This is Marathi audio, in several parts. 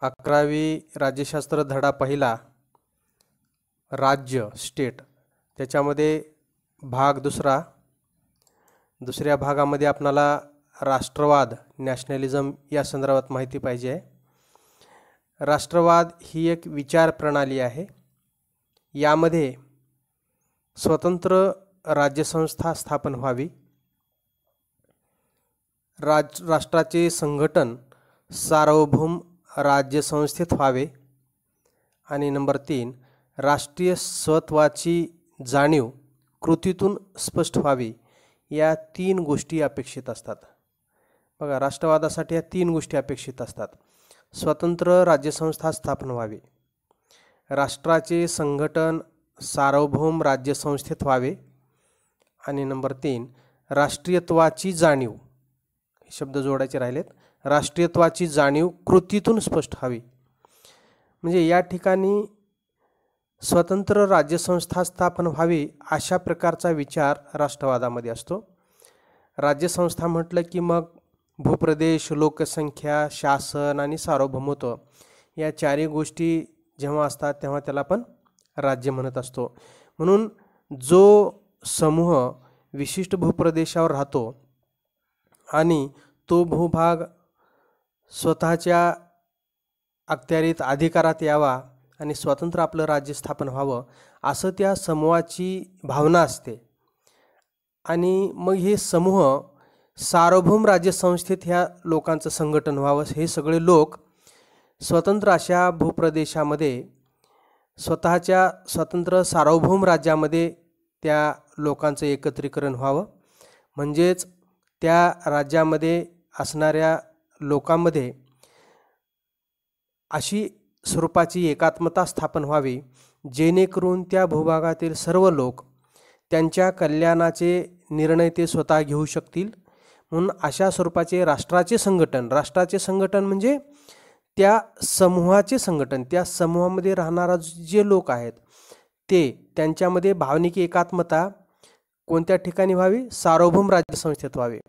11वी राज्यशास्त्र धडा पहिला राज्य स्टेट, त्याच्यामध्ये भाग दुसऱ्या भागामध्ये आपणाला राष्ट्रवाद नॅशनलिझम या संदर्भात माहिती पाहिजे आहे. राष्ट्रवाद ही एक विचार प्रणाली आहे. यामध्ये स्वतंत्र राज्यसंस्था स्थापन व्हावी, राष्ट्राचे संघटन सार्वभौम राज्यसंस्थेत व्हावे आणि नंबर 3 राष्ट्रीय स्वत्वाची जाणीव कृतीतून स्पष्ट व्हावी. या 3 गोष्टी अपेक्षित असतात. बघा, राष्ट्रवादासाठी या 3 गोष्टी अपेक्षित असतात. स्वतंत्र राज्यसंस्था स्थापन व्हावी, राष्ट्राचे संघटन सार्वभौम राज्यसंस्थेत व्हावे आणि नंबर 3 राष्ट्रीयत्वाची जाणीव, हे शब्द जोडायचे राहिलेत, राष्ट्रीयत्वाची जाणीव कृतीतून स्पष्ट व्हावी. म्हणजे या ठिकाणी स्वतंत्र राज्यसंस्था स्थापन व्हावी अशा प्रकारचा विचार राष्ट्रवादामध्ये असतो. राज्यसंस्था म्हटलं की मग भूप्रदेश, लोकसंख्या, शासन आणि सार्वभौमत्व या 4 गोष्टी जेव्हा असतात तेव्हा त्याला आपण राज्य म्हणत असतो. म्हणून जो समूह विशिष्ट भूप्रदेशावर राहतो आणि तो भूभाग स्वतःच्या अखत्यारीत अधिकारात यावा आणि स्वतंत्र आपलं राज्य स्थापन व्हावं असं त्या समूहाची भावना असते. आणि मग हे समूह सार्वभौम राज्यसंस्थेत ह्या लोकांचं संघटन व्हावं. हे सगळे लोक स्वतंत्र अशा भूप्रदेशामध्ये स्वतःच्या स्वतंत्र सार्वभौम राज्यामध्ये त्या लोकांचं एकत्रीकरण व्हावं. म्हणजेच त्या राज्यामध्ये असणाऱ्या लोकांमध्ये अशी स्वरूपाची एकात्मता स्थापन व्हावी जेणेकरून त्या भूभागातील सर्व लोक त्यांच्या कल्याणाचे निर्णय ते स्वतः घेऊ शकतील. म्हणून अशा स्वरूपाचे राष्ट्राचे संघटन म्हणजे त्या समूहाचे संघटन, त्या समूहामध्ये राहणारा जे लोक आहेत ते त्यांच्यामध्ये भावनिक एकात्मता कोणत्या ठिकाणी व्हावी, सार्वभौम राज्यसंस्थेत व्हावी.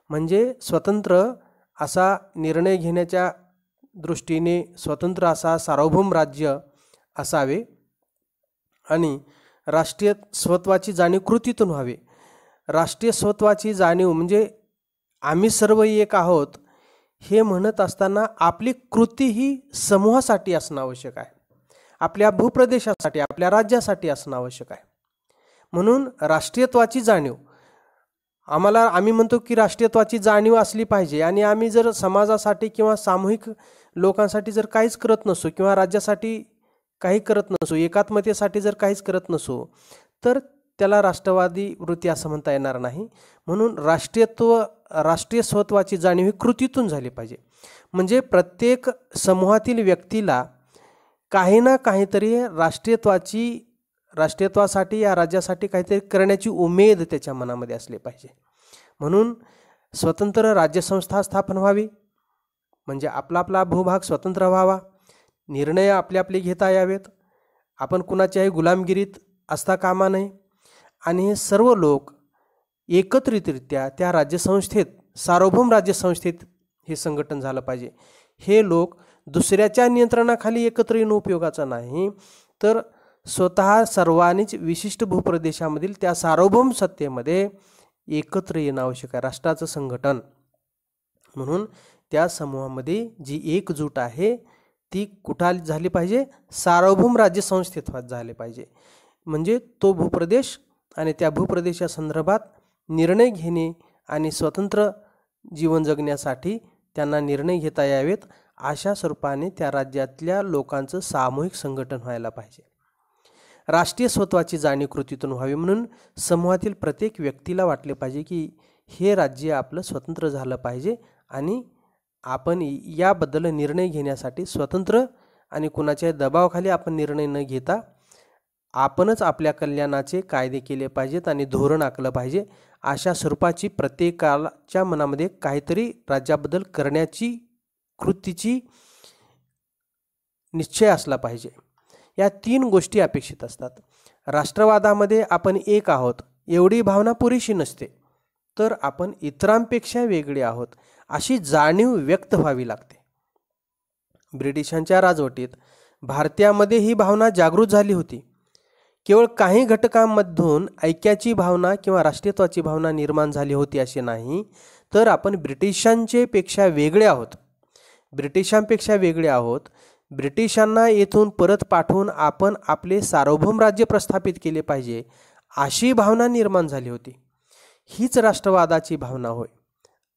म्हणजे स्वतंत्र असा निर्णय घेण्याच्या दृष्टीने स्वतंत्र असा सार्वभौम राज्य असावे आणि राष्ट्रीय स्वत्वाची जाणीव कृतीतून व्हावी. राष्ट्रीय स्वत्वाची जाणीव म्हणजे आम्ही सर्व एक आहोत हे म्हणत असताना आपली कृती ही समूहासाठी असणं आवश्यक आहे, आपल्या भूप्रदेशासाठी, आपल्या राज्यासाठी असणं आवश्यक आहे. म्हणून राष्ट्रीयत्वाची जाणीव आम्ही म्हणतो की राष्ट्रीयत्वाची जाणीव असली पाहिजे आणि आम्ही जर समाजासाठी किंवा सामूहिक लोकांसाठी जर काहीच करत नसो किंवा राज्यासाठी काही करत नसो, एकात्मतेसाठी जर काहीच करत नसो तर त्याला राष्ट्रवादी वृत्ती असं म्हणता येणार नाही. म्हणून राष्ट्रीय स्वत्वाची जाणीव ही कृतीतून झाली पाहिजे. म्हणजे प्रत्येक समूहातील व्यक्तीला काही ना काहीतरी राष्ट्रीयत्वासाठी या राज्यासाठी काहीतरी करण्याची उमेद त्याच्या मनामध्ये असली पाहिजे. म्हणून स्वतंत्र राज्यसंस्था स्थापन व्हावी म्हणजे आपला भूभाग स्वतंत्र व्हावा, निर्णय आपले घेता यावेत, आपण कुणाच्याही गुलामगिरीत असता कामा नये आणि हे सर्व लोक एकत्रितरित्या त्या राज्यसंस्थेत, सार्वभौम राज्यसंस्थेत हे संघटन झालं पाहिजे. हे लोक दुसऱ्याच्या नियंत्रणाखाली एकत्र येणं उपयोगाचं नाही, तर स्वतः सर्वांनीच विशिष्ट भूप्रदेशामधील त्या सार्वभौम सत्तेमध्ये एकत्र येणं आवश्यक आहे, राष्ट्राचं संघटन. म्हणून त्या समूहामध्ये जी एकजूट आहे ती कुठं झाली पाहिजे, सार्वभौम राज्यसंस्थेत झाले पाहिजे. म्हणजे तो भूप्रदेश आणि त्या भूप्रदेशासंदर्भात निर्णय घेणे आणि स्वतंत्र जीवन जगण्यासाठी त्यांना निर्णय घेता यावेत अशा स्वरूपाने त्या राज्यातल्या लोकांचं सामूहिक संघटन व्हायला पाहिजे. राष्ट्रीय स्वत्वाची जाणीव कृतीतून व्हावी म्हणून समूहातील प्रत्येक व्यक्तीला वाटले पाहिजे की हे राज्य आपलं स्वतंत्र झालं पाहिजे आणि आपण याबद्दल निर्णय घेण्यासाठी स्वतंत्र आणि कुणाच्या दबावाखाली आपण निर्णय न घेता आपणच आपल्या कल्याणाचे कायदे केले पाहिजेत आणि धोरण आखलं पाहिजे. अशा स्वरूपाची प्रत्येकाच्या मनामध्ये काहीतरी राज्याबद्दल करण्याची कृतीची निश्चय असला पाहिजे. या 3 गोष्टी अपेक्षित असतात. राष्ट्रवादामध्ये आपण एक आहोत एवढी भावना पुरेशी नसते, तर आपण इतरांपेक्षा वेगळे आहोत अशी जाणीव व्यक्त व्हावी लागते. ब्रिटिशांच्या राजवटीत भारतीयामध्ये ही भावना जागृत झाली होती. केवळ काही घटकांमधून ऐक्याची भावना किंवा राष्ट्रीयत्वाची भावना निर्माण झाली होती असे नाही, तर आपण ब्रिटिशांचे पेक्षा वेगळे आहोत. ब्रिटिशांपेक्षा वेगळे आहोत. ब्रिटिशांना येथून परत पाठवून आपण आपले सार्वभौम राज्य प्रस्थापित केले पाहिजे अशी भावना निर्माण झाली होती. हीच राष्ट्रवादाची भावना होय.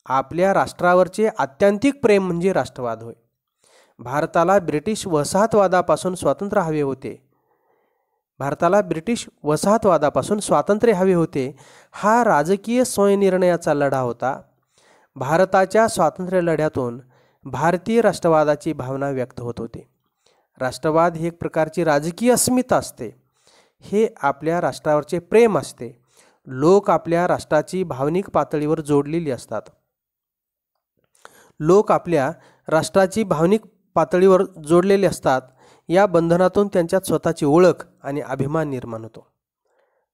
आपल्या राष्ट्रावरचे आत्यंतिक प्रेम म्हणजे राष्ट्रवाद होय. भारताला ब्रिटिश वसाहतवादापासून स्वातंत्र्य हवे होते. भारताला ब्रिटिश वसाहतवादापासून स्वातंत्र्य हवे होते. हा राजकीय स्वयंनिर्णयाचा लढा होता. भारताच्या स्वातंत्र्य लढ्यातून भारतीय राष्ट्रवादाची भावना व्यक्त होत होती. राष्ट्रवाद ही एक प्रकारची राजकीय अस्मिता असते. हे आपल्या राष्ट्रावरचे प्रेम असते. लोक आपल्या राष्ट्राची भावनिक पातळीवर जोडलेली असतात. लोक आपल्या राष्ट्राची भावनिक पातळीवर जोडलेले असतात. या बंधनातून त्यांच्यात स्वतःची ओळख आणि अभिमान निर्माण होतो.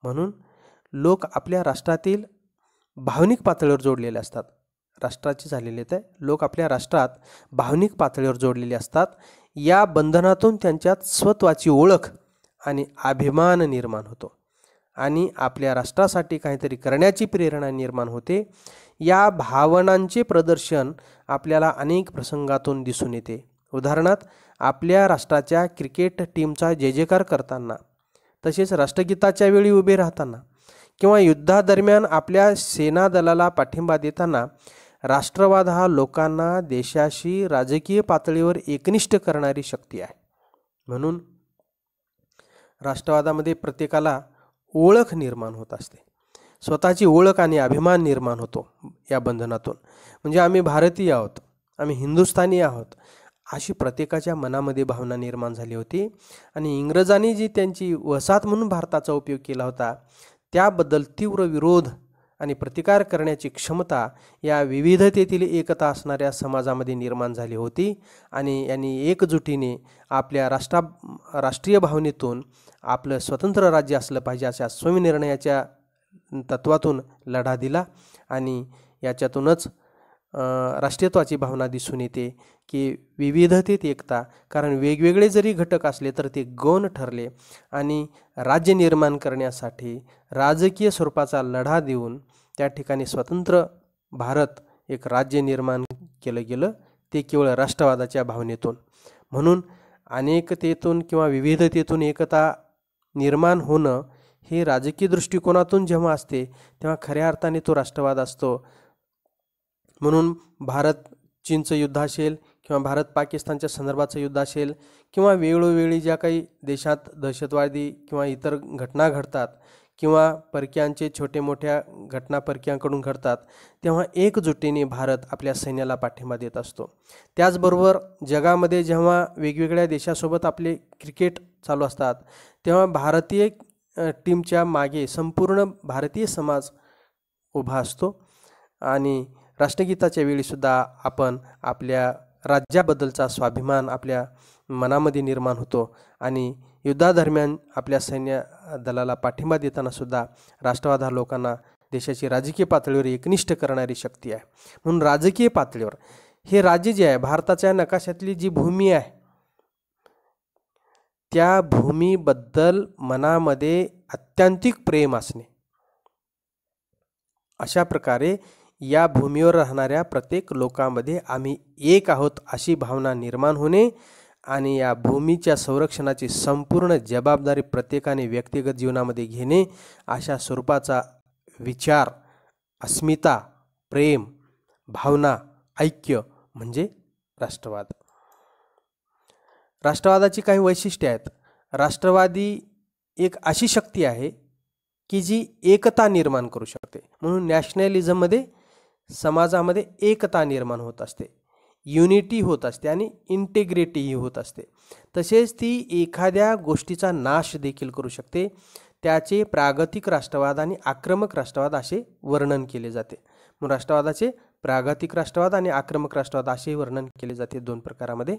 म्हणून लोक आपल्या राष्ट्रातील भावनिक पातळीवर जोडलेले असतात. राष्ट्राचे झालेले ते लोक आपल्या राष्ट्रात भावनिक पातळीवर जोडलेले असतात. या बंधनातून त्यांच्यात स्वत्वाची ओळख आणि अभिमान निर्माण होतो आणि आपल्या राष्ट्रासाठी काहीतरी करण्याची प्रेरणा निर्माण होते. या भावनांचे प्रदर्शन आपल्याला अनेक प्रसंगातून दिसून येते. उदाहरणार्थ, आपल्या राष्ट्राच्या क्रिकेट टीमचा जय जयकार करताना, तसेच राष्ट्रगीताच्या वेळी उभे राहताना किंवा युद्धादरम्यान आपल्या सेना दलाला पाठिंबा देताना राष्ट्रवाद हा लोकांना देशाशी राजकीय पातळीवर एकनिष्ठ करणारी शक्ती आहे. म्हणून राष्ट्रवादामध्ये प्रत्येकाला ओळख निर्माण होत असते. स्वतःची ओळख आणि अभिमान निर्माण होतो या बंधनातून. म्हणजे आम्ही भारतीय आहोत, आम्ही हिंदुस्थानी आहोत अशी प्रत्येकाच्या मनामध्ये भावना निर्माण झाली होती. आणि इंग्रजांनी जी त्यांची वसाहत म्हणून भारताचा उपयोग केला होता त्याबद्दल तीव्र विरोध आणि प्रतिकार करण्याची क्षमता या विविधतेतील एकता असणाऱ्या समाजामध्ये निर्माण झाली होती. आणि यांनी एकजुटीने आपल्या राष्ट्रीय भावनेतून आपलं स्वतंत्र राज्य असलं पाहिजे अशा स्वयंनिर्णयाच्या तत्वातून लढा दिला. आणि याच्यातूनच राष्ट्रीयत्वाची भावना दिसून येते की विविधतेत एकता. कारण वेगवेगळे जरी घटक असले तर ते गौण ठरले आणि राज्य निर्माण करण्यासाठी राजकीय स्वरूपाचा लढा देऊन त्या ठिकाणी स्वतंत्र भारत एक राज्य निर्माण केलं गेलं, ते केवळ राष्ट्रवादाच्या भावनेतून. म्हणून अनेकतेतून किंवा विविधतेतून एकता निर्माण होणं हे राजकीय दृष्टिकोनातून जेव्हा असते तेव्हा खऱ्या अर्थाने तो राष्ट्रवाद असतो. म्हणून भारत चीनचं युद्ध असेल किंवा भारत पाकिस्तानच्या संदर्भाचं युद्ध असेल किंवा वेळोवेळी ज्या काही देशात दहशतवादी किंवा इतर घटना घडतात किंवा परक्यांचे छोटे मोठ्या घटना परक्यांकडून घडतात, तेव्हा एकजुटीने भारत आपल्या सैन्याला पाठिंबा देत असतो. त्याचबरोबर जगामध्ये जेव्हा वेगवेगळ्या देशासोबत आपले क्रिकेट चालू असतात तेव्हा भारतीय टीमच्या मागे संपूर्ण भारतीय समाज उभा असतो. आणि राष्ट्रगीताच्या वेळीसुद्धा आपण आपल्या राज्याबद्दलचा स्वाभिमान आपल्या मनामध्ये निर्माण होतो. आणि युद्धादरम्यान आपल्या सैन्य दलाला पाठिंबा देताना सुद्धा राष्ट्रवाद हा लोकांना देशाची राजकीय पातळीवर एकनिष्ठ करणारी शक्ती आहे. म्हणून राजकीय पातळीवर हे राज्य जे आहे, भारताच्या नकाशातली जी भूमी आहे, त्या भूमीबद्दल मनामध्ये अत्यंतिक प्रेम असणे, अशा प्रकारे या भूमीवर राहणाऱ्या प्रत्येक लोकांमध्ये आम्ही एक आहोत अशी भावना निर्माण होणे आणि या भूमीच्या संरक्षणाची संपूर्ण जबाबदारी प्रत्येकाने व्यक्तिगत जीवनामध्ये घेणे, अशा स्वरूपाचा विचार, अस्मिता, प्रेम, भावना, ऐक्य म्हणजे राष्ट्रवाद. राष्ट्रवादाची काही वैशिष्ट्ये आहेत. राष्ट्रवादी एक अशी शक्ती आहे की जी एकता निर्माण करू शकते. म्हणून नॅशनलिझममध्ये समाजामध्ये एकता निर्माण होत असते, युनिटी होत असते आणि इंटिग्रिटीही होत असते. तसेच ती एखाद्या गोष्टीचा नाश देखील करू शकते. त्याचे प्रागतिक राष्ट्रवाद आणि आक्रमक राष्ट्रवाद असे वर्णन केले जाते. म्हणून राष्ट्रवादाचे प्रागतिक राष्ट्रवाद आणि आक्रमक राष्ट्रवाद असे वर्णन केले जाते दोन प्रकारामध्ये.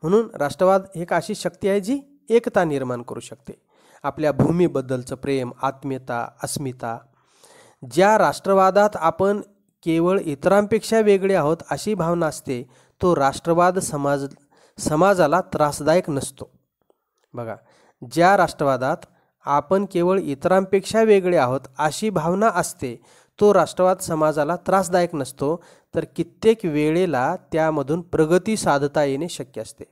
म्हणून राष्ट्रवाद एक अशी शक्ती आहे जी एकता निर्माण करू शकते. आपल्या भूमीबद्दलचं प्रेम, आत्मीयता, अस्मिता. ज्या राष्ट्रवादात आपण केवळ इतरांपेक्षा वेगळे आहोत अशी भावना असते, तो राष्ट्रवाद समाजाला त्रासदायक नसतो. बघा, ज्या राष्ट्रवादात आपण केवळ इतरांपेक्षा वेगळे आहोत अशी भावना असते तो राष्ट्रवाद समाजाला त्रासदायक नसतो, तर कित्येक वेळेला त्यामधून प्रगती साधता येणे शक्य असते.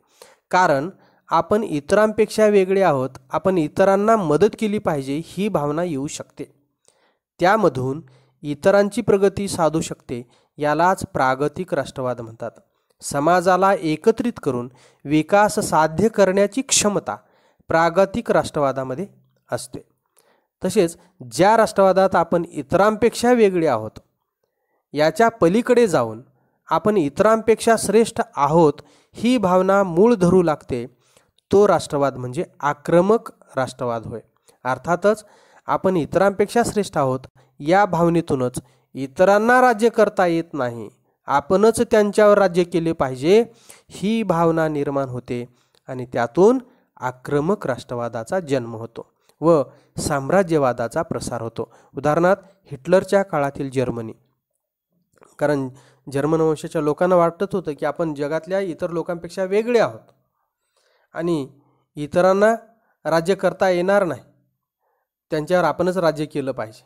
कारण आपण इतरांपेक्षा वेगळे आहोत, आपण इतरांना मदत केली पाहिजे ही भावना येऊ शकते. त्यामधून इतरांची प्रगती साधू शकते. यालाच प्रागतिक राष्ट्रवाद म्हणतात. समाजाला एकत्रित करून विकास साध्य करण्याची क्षमता प्रागतिक राष्ट्रवादामध्ये असते. तसेच ज्या राष्ट्रवादात आपण इतरांपेक्षा वेगळे आहोत, याच्या पलीकडे जाऊन आपण इतरांपेक्षा श्रेष्ठ आहोत ही भावना मूळ धरू लागते, तो राष्ट्रवाद म्हणजे आक्रमक राष्ट्रवाद होय. अर्थातच आपण इतरांपेक्षा श्रेष्ठ आहोत या भावनेतूनच इतरांना राज्य करता येत नाही, आपणच त्यांच्यावर राज्य केले पाहिजे ही भावना निर्माण होते आणि त्यातून आक्रमक राष्ट्रवादाचा जन्म होतो व साम्राज्यवादाचा प्रसार होतो. उदाहरणार्थ हिटलरच्या काळातील जर्मनी. कारण जर्मन वंशाच्या लोकांना वाटत होतं की आपण जगातल्या इतर लोकांपेक्षा वेगळे आहोत आणि इतरांना राज्य करता येणार नाही, त्यांच्यावर आपणच राज्य केलं पाहिजे.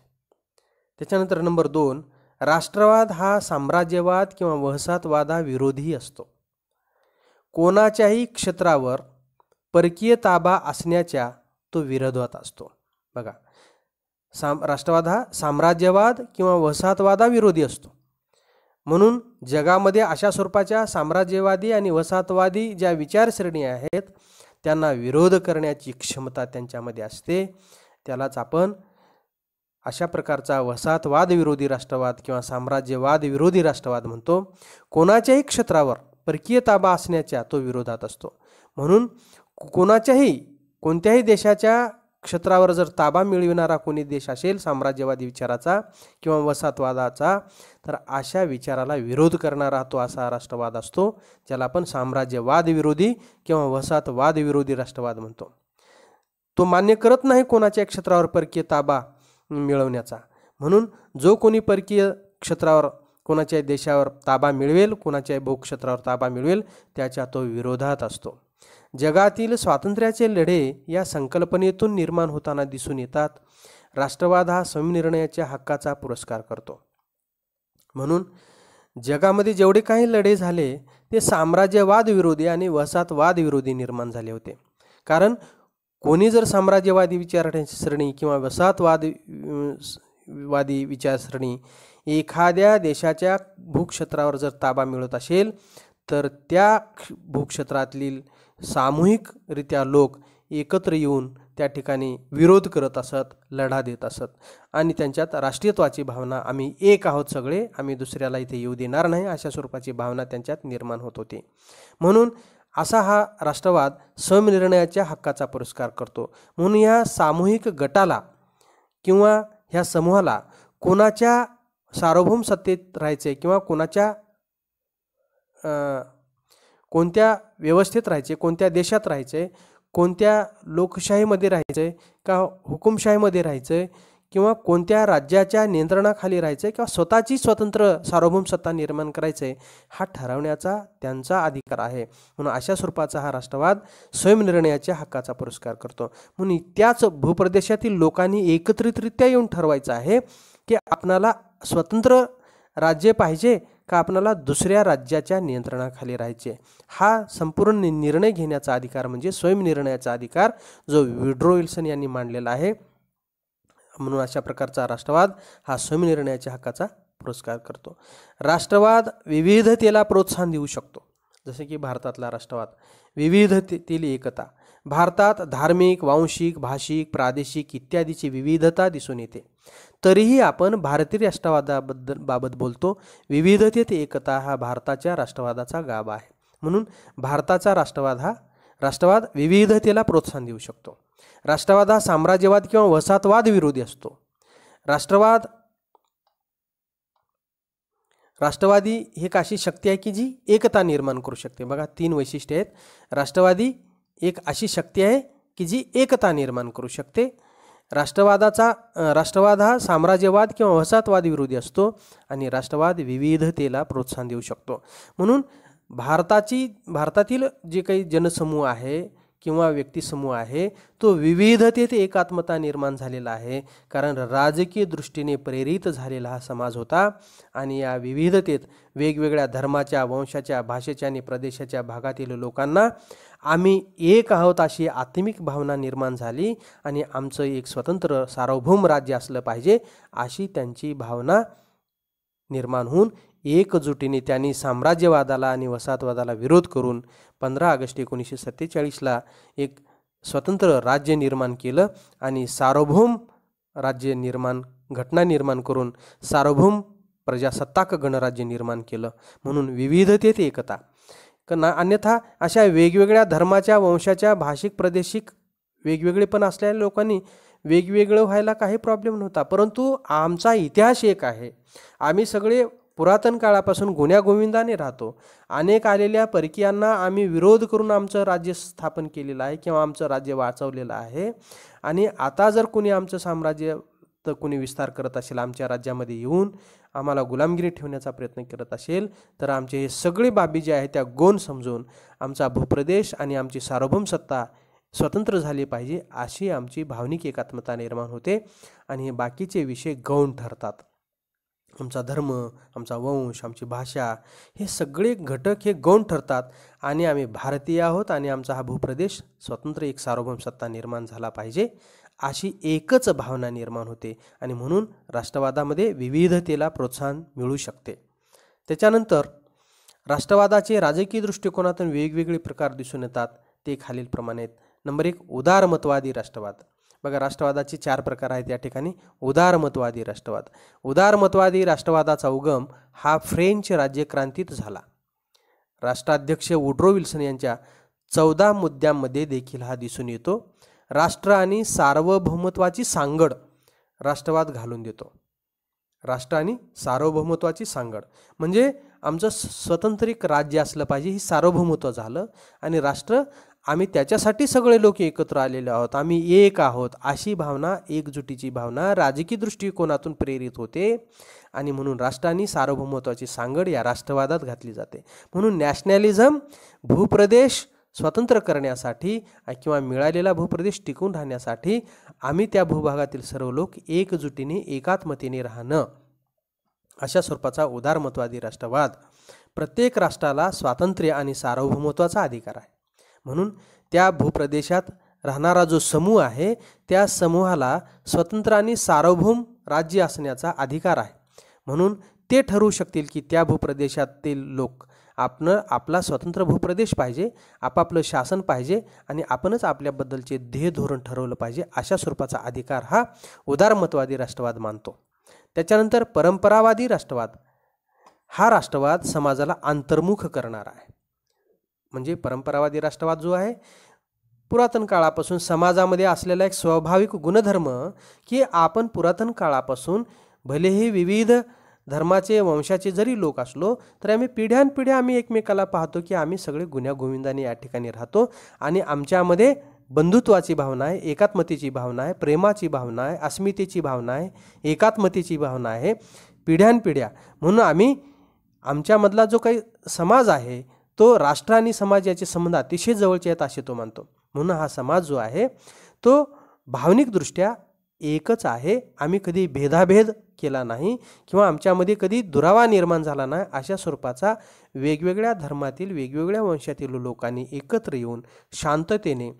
त्याच्यानंतर नंबर 2, राष्ट्रवाद हा साम्राज्यवाद किंवा वसाहतवादाविरोधी असतो. कोणाच्याही क्षेत्रावर परकीय ताबा असण्याच्या तो विरोधात असतो. बघा, राष्ट्रवाद हा साम्राज्यवाद किंवा वसाहतवादाविरोधी असतो. म्हणून जगामध्ये अशा स्वरूपाच्या साम्राज्यवादी आणि वसाहतवादी ज्या विचारसरणी आहेत त्यांना विरोध करण्याची क्षमता त्यांच्यामध्ये असते. त्यालाच आपण अशा प्रकारचा वसाहतवाद विरोधी राष्ट्रवाद किंवा साम्राज्यवाद विरोधी राष्ट्रवाद म्हणतो. कोणाच्याही क्षेत्रावर परकीय ताबा असण्याच्या तो विरोधात असतो. म्हणून कोणत्याही देशाच्या क्षेत्रावर जर ताबा मिळविणारा कोणी देश असेल साम्राज्यवादी विचाराचा किंवा वसाहतवादाचा, तर अशा विचाराला विरोध करणारा तो असा राष्ट्रवाद असतो, ज्याला आपण साम्राज्यवाद विरोधी किंवा वसाहतवाद विरोधी राष्ट्रवाद म्हणतो. तो मान्य करत नाही कोणाच्या क्षेत्रावर परकीय ताबा मिळवण्याचा. म्हणून जो कोणी परकीय क्षेत्रावर कोणाच्या देशावर ताबा मिळवेल, कोणाच्या भूक्षेत्रावर ताबा मिळवेल, त्याच्या तो विरोधात असतो. जगातील स्वातंत्र्याचे लढे या संकल्पनेतून निर्माण होताना दिसून येतात. राष्ट्रवाद हा स्वयंनिर्णयाच्या हक्काचा पुरस्कार करतो. म्हणून जगामध्ये जेवढे काही लढे झाले ते साम्राज्यवाद विरोधी आणि वसाहतवाद विरोधी निर्माण झाले होते. कारण कोणी जर साम्राज्यवादी विचारसरणी किंवा वसाहतवादी विचारसरणी एखाद्या देशाच्या भूक्षेत्रावर जर ताबा मिळवत असेल, तर त्या भूक्षेत्रातील सामूहिकरित्या लोक एकत्र येऊन त्या ठिकाणी विरोध करत असत, लढा देत असत आणि त्यांच्यात राष्ट्रीयत्वाची भावना, आम्ही एक आहोत सगळे, आम्ही दुसऱ्याला इथे येऊ देणार नाही, अशा स्वरूपाची भावना त्यांच्यात निर्माण होत होती. म्हणून असा हा राष्ट्रवाद स्वयंनिर्णयाच्या हक्काचा पुरस्कार करतो. म्हणून ह्या सामूहिक गटाला किंवा ह्या समूहाला कोणाच्या सार्वभौम सत्तेत राहायचे किंवा कोणत्या व्यवस्थेत राहायचे, कोणत्या देशात राहायचे, कोणत्या लोकशाहीमध्ये राहायचे का हुकुमशाहीमध्ये राहायचे किंवा कोणत्या राज्याच्या नियंत्रणाखाली राहायचे किंवा स्वतःची स्वतंत्र सार्वभौम सत्ता निर्माण करायचे, हा ठरवण्याचा त्यांचा अधिकार आहे. म्हणून अशा स्वरूपाचा हा राष्ट्रवाद स्वयंनिर्णयाच्या हक्काचा पुरस्कार करतो. म्हणून त्याच भूप्रदेशातील लोकांनी एकत्रितरित्या येऊन ठरवायचं आहे की आपणाला स्वतंत्र राज्य पाहिजे का आपणाला दुसऱ्या राज्याच्या नियंत्रणाखाली राहायचे. हा संपूर्ण निर्णय घेण्याचा अधिकार म्हणजे स्वयंनिर्णयाचा अधिकार जो वुड्रो विल्सन यांनी मांडलेला आहे. म्हणून अशा प्रकारचा राष्ट्रवाद हा स्वयंनिर्णयाच्या हक्काचा पुरस्कार करतो. राष्ट्रवाद विविधतेला प्रोत्साहन देऊ शकतो. जसे की भारतातला राष्ट्रवाद विविधतेतील एकता. भारतात धार्मिक, वांशिक, भाषिक, प्रादेशिक इत्यादीची विविधता दिसून येते. तरीही आपण भारतीय राष्ट्रवादाबाबत बोलतो. विविधतेत एकता हा भारताच्या राष्ट्रवादाचा गाभा आहे. म्हणून भारताचा राष्ट्रवाद विविधतेला प्रोत्साहन देऊ शकतो. राष्ट्रवाद हा साम्राज्यवाद किंवा वसाहतवाद विरोधी असतो. राष्ट्रवादी ही एक अशी शक्ती आहे की जी एकता निर्माण करू शकते. बघा, 3 वैशिष्ट्ये आहेत. राष्ट्रवादी एक अशी शक्ती आहे की जी एकता निर्माण करू शकते. राष्ट्रवाद हा साम्राज्यवाद किंवा वसाहतवाद विरोधी असतो आणि राष्ट्रवाद विविधतेला प्रोत्साहन देऊ शकतो. म्हणून भारतातील जे काही जनसमूह आहे किंवा व्यक्तिसमूह आहे तो विविधतेत एकात्मता निर्माण झालेला आहे, कारण राजकीय दृष्टीने प्रेरित झालेला हा समाज होता. आणि या विविधतेत वेगवेगळ्या धर्माच्या, वंशाच्या, भाषेच्या आणि प्रदेशाच्या भागातील लोकांना आम्ही एक आहोत अशी आत्मिक भावना निर्माण झाली आणि आमचं एक स्वतंत्र सार्वभौम राज्य असलं पाहिजे अशी त्यांची भावना निर्माण होऊन एकजुटीने त्यांनी साम्राज्यवादाला आणि वसाहतवादाला विरोध करून 15 ऑगस्ट 1947ला एक स्वतंत्र राज्य निर्माण केलं आणि सार्वभौम राज्य घटना निर्माण करून सार्वभौम प्रजासत्ताक गणराज्य निर्माण केलं. म्हणून विविधतेत एकता. अन्यथा अशा वेगवेगळ्या धर्माच्या, वंशाच्या, भाषिक, प्रादेशिक वेगवेगळेपण असलेल्या लोकांनी वेगवेगळं व्हायला काही प्रॉब्लेम नव्हता, परंतु आमचा इतिहास एक आहे. आम्ही सगळे पुरातन काळापासून गुण्यागोविंदाने राहतो. अनेक आलेल्या परकीयांना आम्ही विरोध करून आमचं राज्य स्थापन केलेलं आहे किंवा आमचं राज्य वाचवलेलं आहे. आणि आता जर कोणी आमचं साम्राज्य तर कोणी विस्तार करत असेल, आमच्या राज्यामध्ये येऊन आम्हाला गुलामगिरी ठेवण्याचा प्रयत्न करत असेल, तर आमचे हे सगळे बाबी जे आहे त्या गौण समजून आमचा भूप्रदेश आणि आमची सार्वभौम सत्ता स्वतंत्र झाली पाहिजे अशी आमची भावनिक एकात्मता निर्माण होते. आणि हे बाकीचे विषय गौण ठरतात. आमचा धर्म, आमचा वंश, आमची भाषा हे सगळे घटक हे गौण ठरतात आणि आम्ही भारतीय आहोत आणि आमचा हा भूप्रदेश स्वतंत्र एक सार्वभौम सत्ता निर्माण झाला पाहिजे अशी एकच भावना निर्माण होते. आणि म्हणून राष्ट्रवादामध्ये विविधतेला प्रोत्साहन मिळू शकते. त्याच्यानंतर राष्ट्रवादाचे राजकीय दृष्टिकोनातून वेगवेगळे प्रकार दिसून येतात. ते खालीलप्रमाणे आहेत. नंबर 1, उदारमतवादी राष्ट्रवाद. बघा, राष्ट्रवादाचे 4 प्रकार आहेत या ठिकाणी. उदारमतवादी राष्ट्रवाद. उदारमतवादी राष्ट्रवादाचा उगम हा फ्रेंच राज्यक्रांतीत झाला. राष्ट्राध्यक्ष वुड्रो विल्सन यांच्या 14 मुद्द्यांमध्ये देखील हा दिसून येतो. राष्ट्र आणि सार्वभौमत्वाची सांगड राष्ट्रवाद घालून देतो. राष्ट्र आणि सार्वभौमत्वाची सांगड म्हणजे आमचं स्वतंत्र राज्य असलं पाहिजे, ही सार्वभौमत्व झालं. आणि राष्ट्र आम्ही त्याच्यासाठी सगळे लोक एकत्र आलेले आहोत, आम्ही एक आहोत अशी भावना, एकजुटीची भावना राजकीय दृष्टिकोनातून प्रेरित होते. आणि म्हणून राष्ट्र आणि सार्वभौमत्वाची सांगड या राष्ट्रवादात घातली जाते. म्हणून नॅशनॅलिझम भूप्रदेश स्वतंत्र करण्यासाठी किंवा मिळालेला भूप्रदेश टिकून राहण्यासाठी आम्ही त्या भूभागातील सर्व लोक एकजुटीने एकात्मतेने राहणं, अशा स्वरूपाचा उदारमतवादी राष्ट्रवाद. प्रत्येक राष्ट्राला स्वातंत्र्य आणि सार्वभौमत्वाचा अधिकार आहे. म्हणून त्या भूप्रदेशात राहणारा जो समूह आहे त्या समूहाला स्वतंत्र आणि सार्वभौम राज्य असण्याचा अधिकार आहे. म्हणून ते ठरवू शकतील की त्या भूप्रदेशातील लोक आपला स्वतंत्र भूप्रदेश पाहिजे, आपापलं शासन पाहिजे आणि आपणच आपल्याबद्दलचे ध्येय धोरण ठरवलं पाहिजे, अशा स्वरूपाचा अधिकार हा उदारमतवादी राष्ट्रवाद मानतो. त्याच्यानंतर परंपरावादी राष्ट्रवाद. हा राष्ट्रवाद समाजाला अंतर्मुख करणारा आहे. म्हणजे परंपरावादी राष्ट्रवाद जो आहे पुरातन काळापासून समाजामध्ये असलेला एक स्वाभाविक गुणधर्म की आपण पुरातन काळापासून भलेही विविध धर्माचे, वंशाचे जरी लोक असलो तर आम्ही पिढ्यानपिढ्या आम्ही एकमेकाला पाहतो की आम्ही सगळे गुण्यागोविंदाने या ठिकाणी राहतो आणि आमच्यामध्ये बंधुत्वाची भावना आहे, एकात्मतेची भावना आहे, प्रेमाची भावना आहे, अस्मितेची भावना आहे, एकात्मतेची भावना आहे पिढ्यानपिढ्या. म्हणून आम्ही आमच्यामधला जो काही समाज आहे तो राष्ट्र आणि समाज याचे संबंध अतिशय जवळचे आहेत असे तो मानतो. म्हणून हा समाज जो आहे तो भावनिकदृष्ट्या एकच आहे. आम्ही कधी भेदाभेद केला नाही किंवा आमच्यामध्ये कधी दुरावा निर्माण झाला नाही. अशा स्वरूपाचा वेगवेगळ्या धर्मातील, वेगवेगळ्या वंशातील लोकांनी एकत्र येऊन शांततेने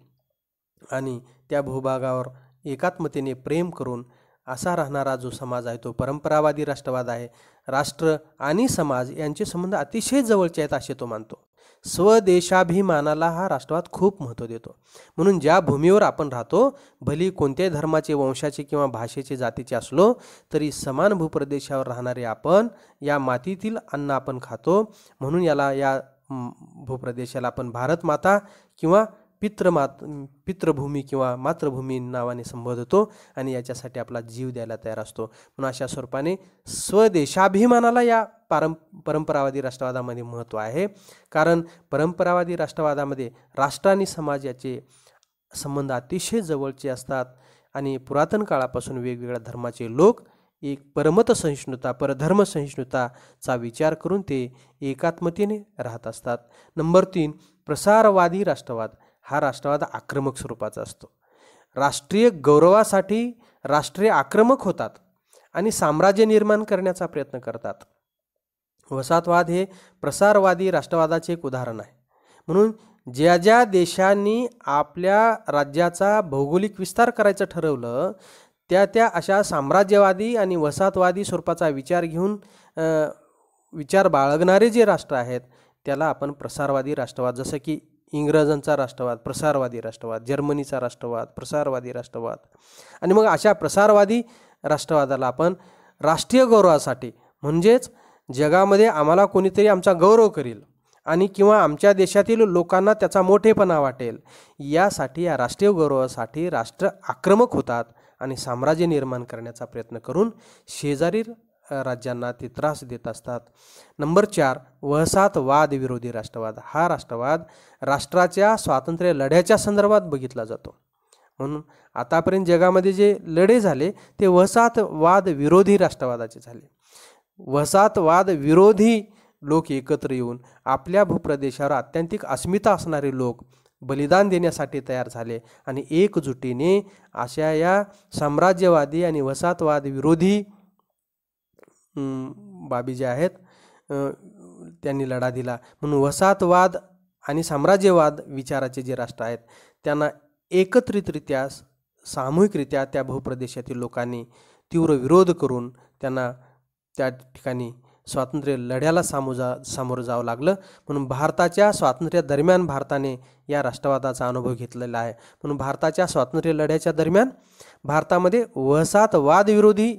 आणि त्या भूभागावर एकात्मतेने प्रेम करून असा राहणारा जो समाज आहे तो परंपरावादी राष्ट्रवाद आहे. राष्ट्र आणि समाज यांचे संबंध अतिशय जवळचे आहेत असे तो मानतो. स्वदेशाभिमानाला हा राष्ट्रवाद खूप महत्त्व देतो. म्हणून ज्या भूमीवर आपण राहतो, भली कोणत्याही धर्माचे, वंशाचे किंवा भाषेचे, जातीचे असलो तरी समान भूप्रदेशावर राहणारे आपण, या मातीतील अन्न आपण खातो. म्हणून या भूप्रदेशाला आपण भारत माता किंवा पितृभूमी किंवा मातृभूमी नावाने संबोधतो आणि याच्यासाठी आपला जीव द्यायला तयार असतो. म्हणून अशा स्वरूपाने स्वदेशाभिमानाला या परंपरावादी राष्ट्रवादामध्ये महत्त्व आहे. कारण परंपरावादी राष्ट्रवादामध्ये राष्ट्र आणि समाज याचे संबंध अतिशय जवळचे असतात आणि पुरातन काळापासून वेगवेगळ्या धर्माचे लोक एक परमत सहिष्णुता, परधर्म सहिष्णुताचा विचार करून ते एकात्मतेने राहत असतात. नंबर 3, प्रसारवादी राष्ट्रवाद. हा राष्ट्रवाद आक्रमक स्वरूपाचा असतो. राष्ट्रीय गौरवासाठी राष्ट्रीय आक्रमक होतात आणि साम्राज्य निर्माण करण्याचा प्रयत्न करतात. वसाहतवाद हे प्रसारवादी राष्ट्रवादाचे एक उदाहरण आहे. म्हणून ज्या ज्या देशांनी आपल्या राज्याचा भौगोलिक विस्तार करायचं ठरवलं, त्या त्या अशा साम्राज्यवादी आणि वसाहतवादी स्वरूपाचा विचार घेऊन विचार बाळगणारे जे राष्ट्र आहेत त्याला आपण प्रसारवादी राष्ट्रवाद, जसं की इंग्रजांचा राष्ट्रवाद प्रसारवादी राष्ट्रवाद, जर्मनीचा राष्ट्रवाद प्रसारवादी राष्ट्रवाद. आणि मग अशा प्रसारवादी राष्ट्रवादाला आपण राष्ट्रीय गौरवासाठी, म्हणजेच जगामध्ये आम्हाला कोणीतरी आमचा गौरव करेल आणि किंवा आमच्या देशातील लोकांना त्याचा मोठेपणा वाटेल, यासाठी या राष्ट्रीय गौरवासाठी राष्ट्र आक्रमक होतात आणि साम्राज्य निर्माण करण्याचा प्रयत्न करून शेजारी राज्यांना ते त्रास देत असतात. नंबर 4, वसाहतवाद विरोधी राष्ट्रवाद. हा राष्ट्रवाद राष्ट्राच्या स्वातंत्र्य लढ्याच्या संदर्भात बघितला जातो. म्हणून आतापर्यंत जगामध्ये जे लढे झाले ते वसाहतवाद विरोधी राष्ट्रवादाचे झाले. वसाहतवाद विरोधी लोक एकत्र येऊन आपल्या भूप्रदेशावर आत्यंतिक अस्मिता असणारे लोक बलिदान देण्यासाठी तयार झाले आणि एकजुटीने अशा या साम्राज्यवादी आणि वसाहतवाद विरोधी बाबी ज्या आहेत त्यांनी लढा दिला. म्हणून वसाहतवाद आणि साम्राज्यवाद विचाराचे जे राष्ट्र आहेत त्यांना एकत्रितरित्या सामूहिकरित्या त्या भूप्रदेशातील लोकांनी तीव्र विरोध करून त्यांना त्या ठिकाणी स्वातंत्र्य लढ्याला सामोरं जावं लागलं. म्हणून भारताच्या स्वातंत्र्य दरम्यान भारताने या राष्ट्रवादाचा अनुभव घेतलेला आहे. म्हणून भारताच्या स्वातंत्र्य लढ्याच्या दरम्यान भारतामध्ये वसाहतवाद विरोधी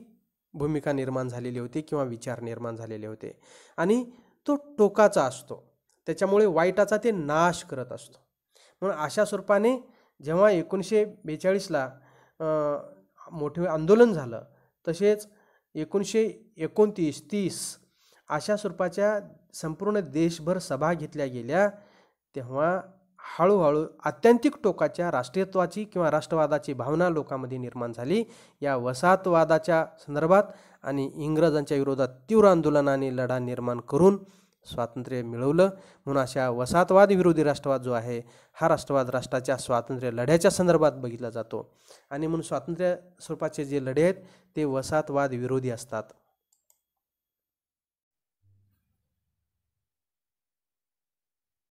भूमिका निर्माण झालेली होती किंवा विचार निर्माण झालेले होते आणि तो टोकाचा असतो, त्याच्यामुळे वाईटाचा ते नाश करत असतो. म्हणून अशा स्वरूपाने जेव्हा 1942ला मोठे आंदोलन झालं, तसेच 1929-30 अशा स्वरूपाच्या संपूर्ण देशभर सभा घेतल्या गेल्या, तेव्हा हळूहळू आत्यंतिक टोकाच्या राष्ट्रीयत्वाची किंवा राष्ट्रवादाची भावना लोकांमध्ये निर्माण झाली. या वसाहतवादाच्या संदर्भात आणि इंग्रजांच्या विरोधात तीव्र आंदोलनाने लढा निर्माण करून स्वातंत्र्य मिळवलं. म्हणून अशा वसाहतवाद विरोधी राष्ट्रवाद जो आहे हा राष्ट्रवाद राष्ट्राच्या स्वातंत्र्य लढ्याच्या संदर्भात बघितला जातो आणि म्हणून स्वातंत्र्य स्वरूपाचे जे लढे आहेत ते वसाहतवाद विरोधी असतात.